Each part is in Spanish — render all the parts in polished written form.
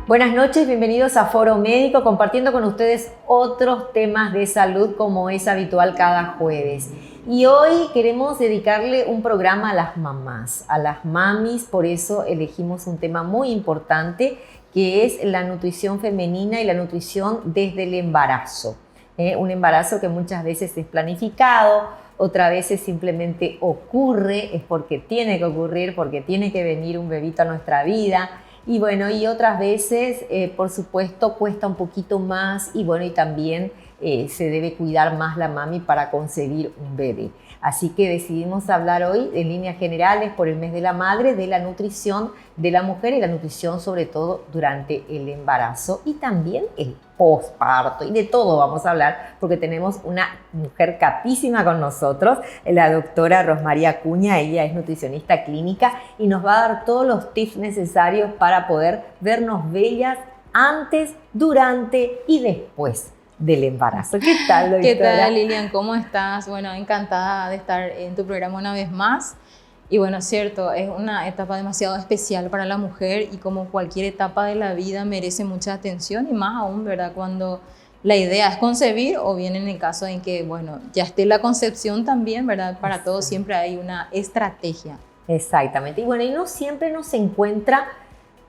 Buenas noches, bienvenidos a Foro Médico, compartiendo con ustedes otros temas de salud como es habitual cada jueves. Y hoy queremos dedicarle un programa a las mamás, a las mamis, por eso elegimos un tema muy importante que es la nutrición femenina y la nutrición desde el embarazo. Un embarazo que muchas veces es planificado, otras veces simplemente ocurre, es porque tiene que ocurrir, porque tiene que venir un bebito a nuestra vida. Y bueno, y otras veces, por supuesto, cuesta un poquito más y bueno, y también se debe cuidar más la mami para concebir un bebé. Así que decidimos hablar hoy, en líneas generales, por el mes de la madre, de la nutrición de la mujer y la nutrición sobre todo durante el embarazo y también el posparto. Y de todo vamos a hablar porque tenemos una mujer capísima con nosotros, la doctora Rosmaría Acuña. Ella es nutricionista clínica y nos va a dar todos los tips necesarios para poder vernos bellas antes, durante y después del embarazo. ¿Qué tal, doctora? ¿Qué tal, Lilian? ¿Cómo estás? Bueno, encantada de estar en tu programa una vez más. Y bueno, es cierto, es una etapa demasiado especial para la mujer y como cualquier etapa de la vida merece mucha atención y más aún, ¿verdad? Cuando la idea es concebir o bien en el caso en que, bueno, ya esté la concepción también, ¿verdad? Para todo siempre hay una estrategia. Exactamente. Y bueno, y no siempre nos encuentra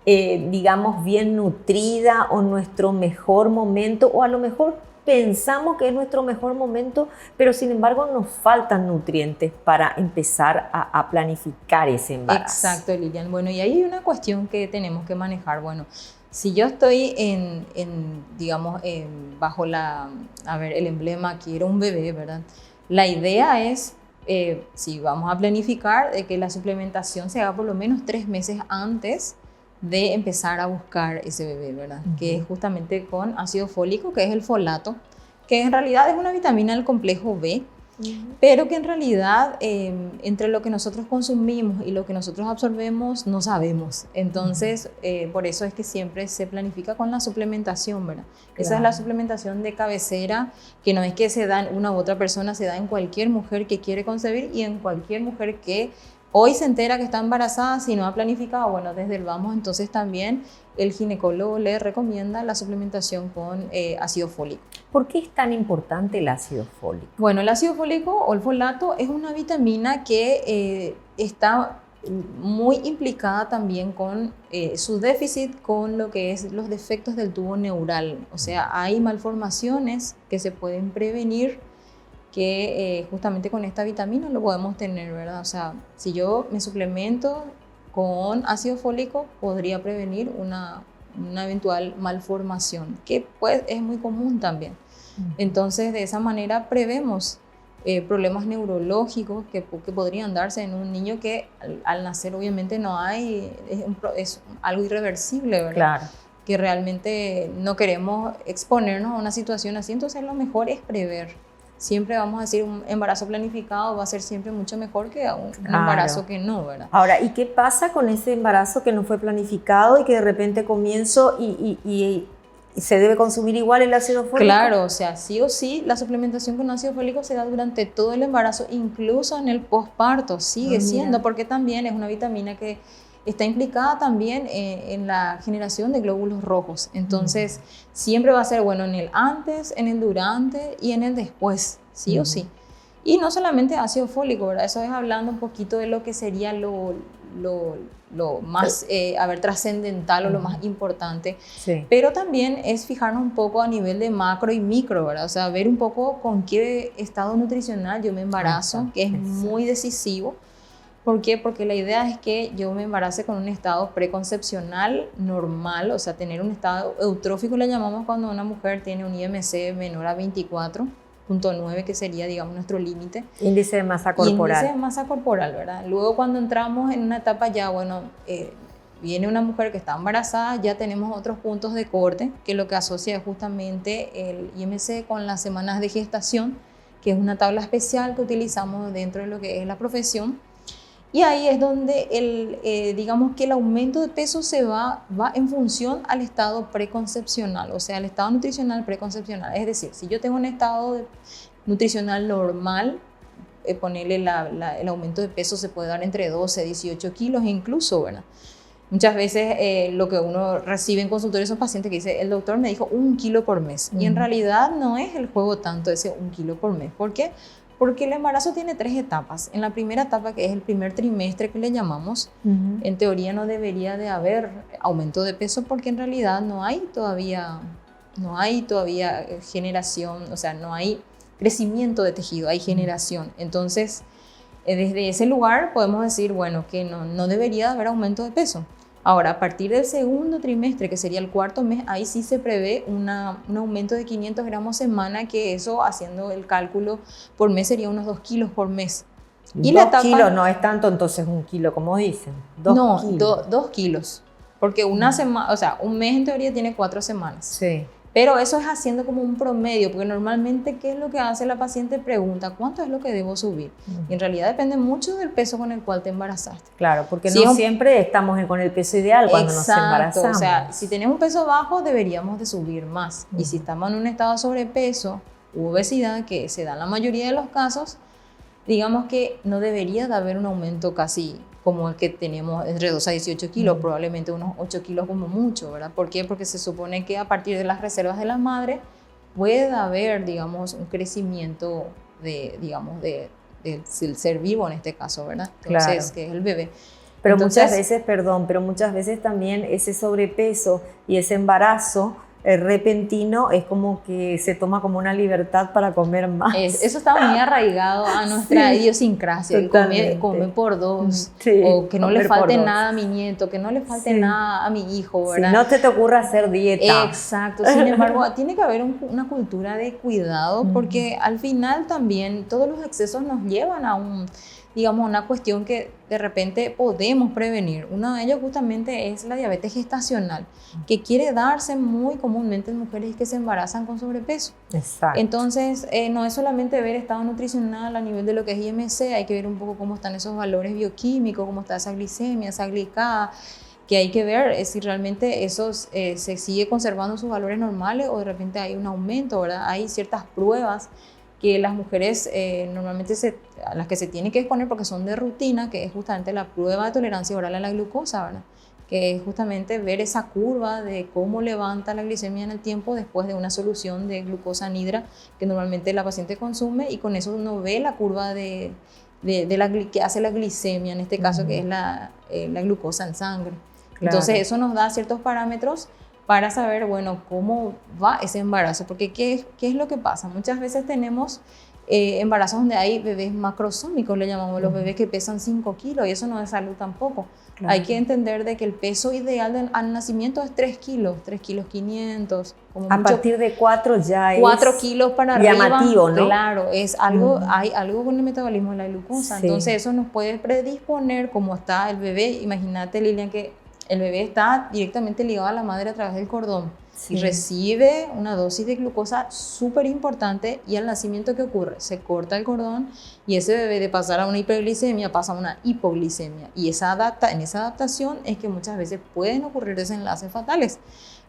digamos, bien nutrida o nuestro mejor momento, o a lo mejor pensamos que es nuestro mejor momento, pero sin embargo nos faltan nutrientes para empezar a planificar ese embarazo. Exacto, Lilian. Bueno, y ahí hay una cuestión que tenemos que manejar. Bueno, si yo estoy digamos, bajo el emblema quiero un bebé, ¿verdad? La idea es, si vamos a planificar, de que la suplementación se haga por lo menos 3 meses antes de empezar a buscar ese bebé, ¿verdad? Que es justamente con ácido fólico, que es el folato, que en realidad es una vitamina del complejo B, pero que en realidad entre lo que nosotros consumimos y lo que nosotros absorbemos no sabemos. Entonces, por eso es que siempre se planifica con la suplementación, ¿verdad? Claro. Esa es la suplementación de cabecera, que no es que se da en una u otra persona, se da en cualquier mujer que quiere concebir y en cualquier mujer que hoy se entera que está embarazada, si no ha planificado, bueno, desde el vamos, entonces también el ginecólogo le recomienda la suplementación con ácido fólico. ¿Por qué es tan importante el ácido fólico? Bueno, el ácido fólico o el folato es una vitamina que está muy implicada también con su déficit con lo que es los defectos del tubo neural. O sea, hay malformaciones que se pueden prevenir que justamente con esta vitamina lo podemos tener, ¿verdad? O sea, si yo me suplemento con ácido fólico, podría prevenir una eventual malformación, que pues es muy común también. Entonces, de esa manera prevemos problemas neurológicos que podrían darse en un niño que al nacer obviamente no hay, es algo irreversible, ¿verdad? Claro. Que realmente no queremos exponernos a una situación así, entonces lo mejor es prever. Siempre vamos a decir un embarazo planificado va a ser siempre mucho mejor que un embarazo que no, ¿verdad? Ahora, ¿y qué pasa con ese embarazo que no fue planificado y que de repente comienzo y se debe consumir igual el ácido fólico? Claro, o sea, sí o sí, la suplementación con ácido fólico se da durante todo el embarazo, incluso en el posparto, sigue siendo, porque también es una vitamina que está implicada también en la generación de glóbulos rojos. Entonces, siempre va a ser bueno en el antes, en el durante y en el después, sí o sí. Y no solamente ácido fólico, ¿verdad? Eso es hablando un poquito de lo que sería lo más trascendental o lo más importante. Sí. Pero también es fijarnos un poco a nivel de macro y micro, ¿verdad? O sea, ver un poco con qué estado nutricional yo me embarazo, que es muy decisivo. ¿Por qué? Porque la idea es que yo me embarace con un estado preconcepcional normal, o sea, tener un estado eutrófico, le llamamos cuando una mujer tiene un IMC menor a 24.9, que sería, digamos, nuestro límite. Índice de masa corporal. Índice de masa corporal, ¿verdad? Luego, cuando entramos en una etapa ya, bueno, viene una mujer que está embarazada, ya tenemos otros puntos de corte, que lo que asocia es justamente el IMC con las semanas de gestación, que es una tabla especial que utilizamos dentro de lo que es la profesión. Y ahí es donde digamos que el aumento de peso se va en función al estado preconcepcional, o sea, al estado nutricional preconcepcional. Es decir, si yo tengo un estado nutricional normal, ponerle el aumento de peso se puede dar entre 12 a 18 kilos incluso, ¿verdad? Muchas veces lo que uno recibe en consultorio son pacientes que dicen, el doctor me dijo 1 kilo por mes. Y en realidad no es el juego tanto ese 1 kilo por mes. ¿Por qué? Porque el embarazo tiene 3 etapas. En la primera etapa, que es el primer trimestre que le llamamos, en teoría no debería de haber aumento de peso porque en realidad no hay todavía generación, o sea, no hay crecimiento de tejido, hay generación. Entonces, desde ese lugar podemos decir, bueno, que no debería haber aumento de peso. Ahora, a partir del segundo trimestre, que sería el 4.º mes, ahí sí se prevé un aumento de 500 gramos semana, que eso, haciendo el cálculo por mes, sería unos 2 kilos por mes. Y 2 kilos no es tanto, entonces 1 kilo, como dicen. 2 kilos. 2 kilos. Porque una semana, o sea, un mes en teoría tiene 4 semanas. Sí. Pero eso es haciendo como un promedio, porque normalmente, ¿qué es lo que hace la paciente? Pregunta, ¿cuánto es lo que debo subir? Y en realidad depende mucho del peso con el cual te embarazaste. Claro, porque no siempre estamos con el peso ideal cuando nos embarazamos. O sea, si tenemos un peso bajo, deberíamos de subir más. Y si estamos en un estado de sobrepeso u obesidad, que se da en la mayoría de los casos, digamos que no debería de haber un aumento casi como el que tenemos entre 2 a 18 kilos, probablemente unos 8 kilos como mucho, ¿verdad? ¿Por qué? Porque se supone que a partir de las reservas de la madre puede haber, digamos, un crecimiento del ser vivo en este caso, ¿verdad? Entonces, claro, que es el bebé. Pero muchas veces también ese sobrepeso y ese embarazo repentino es como que se toma como una libertad para comer más. Eso está muy arraigado a nuestra idiosincrasia, comer por 2, o que no le falte nada a mi nieto, que no le falte nada a mi hijo, ¿verdad? Si no te ocurra hacer dieta. Exacto, sin embargo, tiene que haber una cultura de cuidado, porque al final también todos los excesos nos llevan a una cuestión que de repente podemos prevenir. Uno de ellos justamente es la diabetes gestacional, que quiere darse muy comúnmente en mujeres que se embarazan con sobrepeso. Exacto. Entonces, no es solamente ver estado nutricional a nivel de lo que es IMC, hay que ver un poco cómo están esos valores bioquímicos, cómo está esa glicemia, esa glicada, que hay que ver si realmente esos se sigue conservando sus valores normales o de repente hay un aumento, ¿verdad? Hay ciertas pruebas que las mujeres normalmente a las que se tienen que exponer porque son de rutina, que es justamente la prueba de tolerancia oral a la glucosa, ¿verdad? Que es justamente ver esa curva de cómo levanta la glicemia en el tiempo después de una solución de glucosa anhidra que normalmente la paciente consume, y con eso uno ve la curva que hace la glicemia, en este caso que es la glucosa en sangre. Claro. Entonces eso nos da ciertos parámetros para saber, bueno, cómo va ese embarazo, porque ¿qué es lo que pasa? Muchas veces tenemos embarazos donde hay bebés macrosómicos, le llamamos, los bebés que pesan 5 kilos, y eso no es salud tampoco. Claro. Hay que entender de que el peso ideal al nacimiento es 3 kilos, 3 kilos 500. A partir de 4 ya es 4 kilos para llamativo, arriba, ¿no? Claro, es algo, hay algo con el metabolismo de la glucosa, entonces eso nos puede predisponer cómo está el bebé. Imagínate, Lilian, que el bebé está directamente ligado a la madre a través del cordón y recibe una dosis de glucosa súper importante, y al nacimiento, ¿qué ocurre? Se corta el cordón y ese bebé, de pasar a una hiperglicemia pasa a una hipoglicemia, y en esa adaptación es que muchas veces pueden ocurrir desenlaces fatales.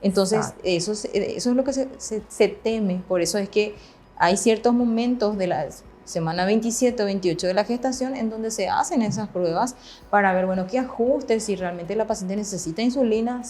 Entonces eso es lo que se teme. Por eso es que hay ciertos momentos de la semana 27 o 28 de la gestación en donde se hacen esas pruebas para ver, bueno, qué ajustes, si realmente la paciente necesita insulina,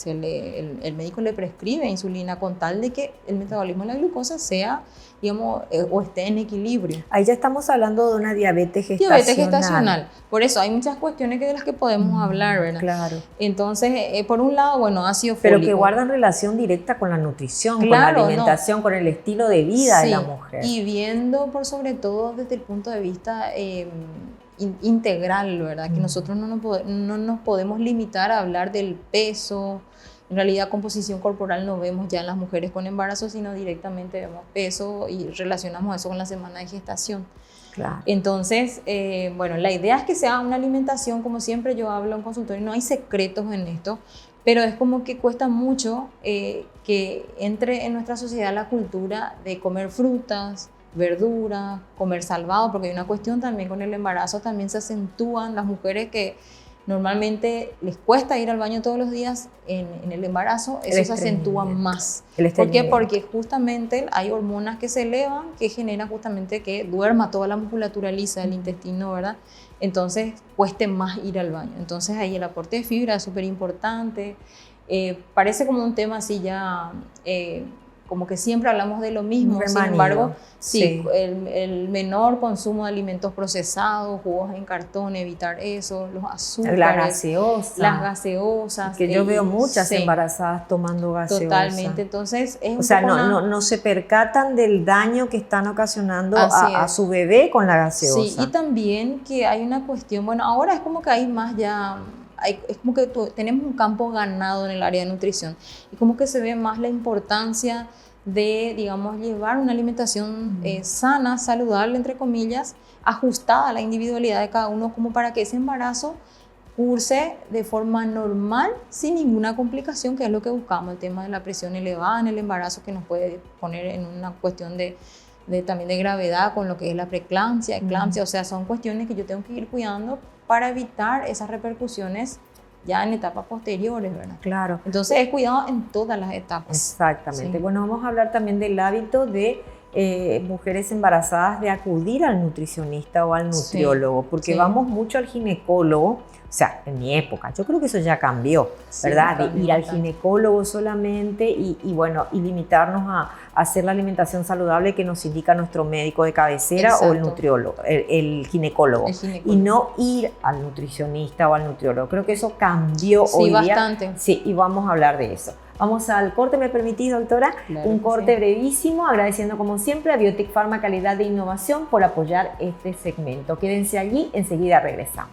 el médico le prescribe insulina con tal de que el metabolismo de la glucosa sea, digamos, o esté en equilibrio. Ahí ya estamos hablando de una diabetes gestacional. Diabetes gestacional. Por eso hay muchas cuestiones de las que podemos hablar, ¿verdad? Claro. Entonces, por un lado, bueno, ácido fólico. Pero que guardan relación directa con la nutrición, con la alimentación, con el estilo de vida de la mujer. Y viendo por sobre todo desde el punto de vista integral, ¿verdad? Que nosotros no nos podemos limitar a hablar del peso. En realidad, composición corporal no vemos ya en las mujeres con embarazo, sino directamente vemos peso y relacionamos eso con la semana de gestación. Claro. Entonces, bueno, la idea es que sea una alimentación, como siempre yo hablo en consultorio, no hay secretos en esto, pero es como que cuesta mucho que entre en nuestra sociedad la cultura de comer frutas, verduras, comer salvado, porque hay una cuestión también con el embarazo, también se acentúan las mujeres que normalmente les cuesta ir al baño todos los días. En el embarazo eso se acentúa más. ¿Por qué? Porque justamente hay hormonas que se elevan, que generan justamente que duerma toda la musculatura lisa del intestino, ¿verdad? entonces cueste más ir al baño. Entonces ahí el aporte de fibra es súper importante. Parece como un tema así ya, como que siempre hablamos de lo mismo, sin embargo, sí. El menor consumo de alimentos procesados, jugos en cartón, evitar eso, los azúcares, las gaseosas. Que yo veo muchas embarazadas tomando gaseosa. Totalmente, entonces es o sea, no se percatan del daño que están ocasionando a su bebé con la gaseosa. Sí, y también que hay una cuestión, bueno, ahora es como que hay más ya... es como que tenemos un campo ganado en el área de nutrición y como que se ve más la importancia de, digamos, llevar una alimentación sana, saludable, entre comillas, ajustada a la individualidad de cada uno, como para que ese embarazo curse de forma normal, sin ninguna complicación, que es lo que buscamos, el tema de la presión elevada en el embarazo, que nos puede poner en una cuestión también de gravedad con lo que es la preeclampsia, eclampsia, o sea, son cuestiones que yo tengo que ir cuidando para evitar esas repercusiones ya en etapas posteriores, ¿verdad? Claro. Entonces es cuidado en todas las etapas. Exactamente. Sí. Bueno, vamos a hablar también del hábito de mujeres embarazadas de acudir al nutricionista o al nutriólogo, porque vamos mucho al ginecólogo. O sea, en mi época, yo creo que eso ya cambió, ¿verdad? De ir al ginecólogo solamente y limitarnos a hacer la alimentación saludable que nos indica nuestro médico de cabecera. Exacto. O el nutriólogo, el ginecólogo. Y no ir al nutricionista o al nutriólogo. Creo que eso cambió hoy día. Sí, bastante. Sí, y vamos a hablar de eso. Vamos al corte, ¿me permitís, doctora? Claro, un corte brevísimo, agradeciendo como siempre a Biotic Pharma Calidad de Innovación por apoyar este segmento. Quédense allí, enseguida regresamos.